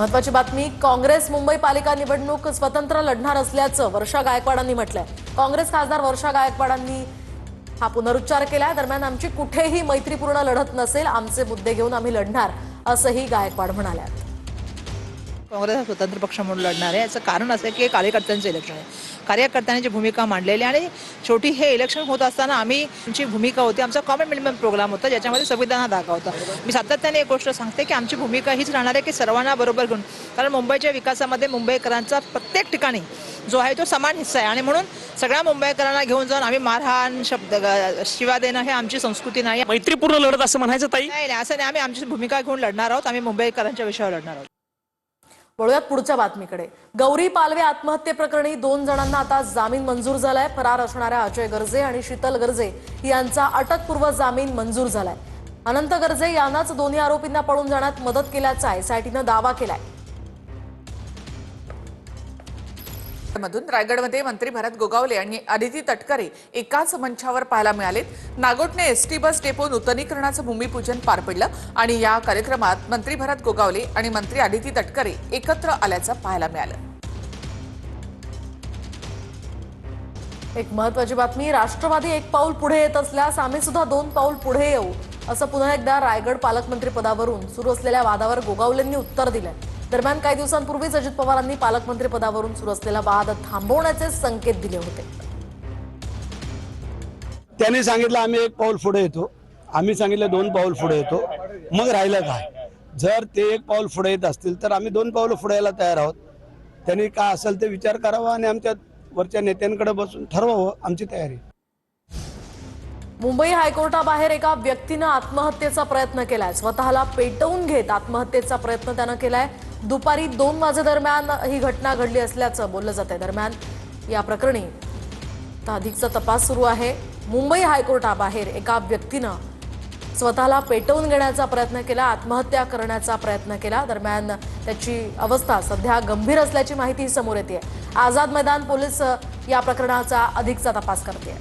महत्वाची बातमी, काँग्रेस मुंबई पालिका निवडणूक स्वतंत्र लढणार असल्याचं वर्षा गायकवाडांनी म्हटलंय। काँग्रेस खासदार वर्षा गायकवाडांनी हा पुनरुच्चार केलाय। दरम्यान आमची कुठेही मैत्रीपूर्ण लढत नसेल, आमचे मुद्दे घेऊन आम्ही लढणार असंही गायकवाड म्हणाल्या। काँग्रेस हा स्वतंत्र पक्ष म्हणून लढणार आहे। याचं कारण असं की कार्यकर्त्यांचं इलेक्शन आहे। कार्यकर्त्यांनी जी भूमिका मांडलेली आणि शेवटी हे इलेक्शन होत असताना आमची भूमिका होती, आमचा कॉमन मिनिमम प्रोग्राम होता, ज्याच्यामध्ये संविधान धागा होता। मी सातत्याने एक गोष्ट सांगते की आमची भूमिका हीच राहणार आहे की सर्वांना बरोबर घेऊन, कारण मुंबईच्या विकासामध्ये मुंबईकरांचा प्रत्येक ठिकाणी जो आहे तो समान हिस्सा आहे आणि म्हणून सगळ्या मुंबईकरांना घेऊन जाऊन आम्ही मारहाण शब्द शिवा देणं हे आमची संस्कृती नाही। मैत्रीपूर्ण लढत असं म्हणायचं ताई? नाही, असं नाही। आम्ही आमची भूमिका घेऊन लढणार आहोत। आम्ही मुंबईकरांच्या विषयावर लढणार आहोत। वळूयात पुढच्या बातमीकडे। गौरी पालवे आत्महत्येप्रकरणी 2 जणांना आता जामीन मंजूर झालाय। फरार असणाऱ्या अजय गर्जे आणि शीतल गर्जे यांचा अटकपूर्व जामीन मंजूर झालाय। अनंत गर्जे यांनाच दोन्ही आरोपींना पळून जाण्यात मदत केल्याचा एसआयटीनं दावा केलाय। मधून रायगडमध्ये मंत्री भरत गोगावले आणि अदिती तटकरे एकाच मंचावर पाहायला मिळालेत। नागोठणे एसटी बस डेपो नूतनीकरणाचं भूमिपूजन पार पडलं आणि या कार्यक्रमात मंत्री भरत गोगावले आणि मंत्री अदिती तटकरे एकत्र आल्याचं पाहायला मिळालं। एक महत्वाची बातमी, राष्ट्रवादी एक पाऊल पुढे येत असल्यास आम्ही सुद्धा 2 पाऊल पुढे येऊ असं पुन्हा एकदा रायगड पालकमंत्री पदावरून सुरू असलेल्या वादावर गोगावलेंनी उत्तर दिलंय। दरम्यान काही दिवसांपूर्वीच अजित पवारांनी पालकमंत्री पदावरून सुरू असलेला वाद थांबवण्याचे संकेत दिले होते। त्यांनी सांगितलं आम्ही 1 पाऊल पुढे येतो, आम्ही सांगितलं 2 पाऊल पुढे येतो, मग राहिलं काय? जर ते 1 पाऊल पुढे येत असतील तर आम्ही 2 पाऊल पुढे यायला तयार आहोत। त्यांनी काय असेल ते विचार करावा आणि आमच्या वरच्या नेत्यांकडे बसून ठरवावं आमची तयारी। मुंबई हायकोर्टाबाहेर एका व्यक्तीनं आत्महत्येचा प्रयत्न केलाय। स्वतःला पेटवून घेत आत्महत्येचा प्रयत्न त्यानं केलाय। दुपारी 2 वाजेदरम्यान ही घटना घडली असल्याचं बोललं जातंय। दरम्यान या प्रकरणी अधिकचा तपास सुरू आहे। मुंबई हायकोर्टाबाहेर एका व्यक्तीनं स्वतःला पेटवून घेण्याचा प्रयत्न केला, आत्महत्या करण्याचा प्रयत्न केला। दरम्यान त्याची अवस्था सध्या गंभीर असल्याची माहिती समोर येते। आझाद मैदान पोलीस या प्रकरणाचा अधिकचा तपास करते।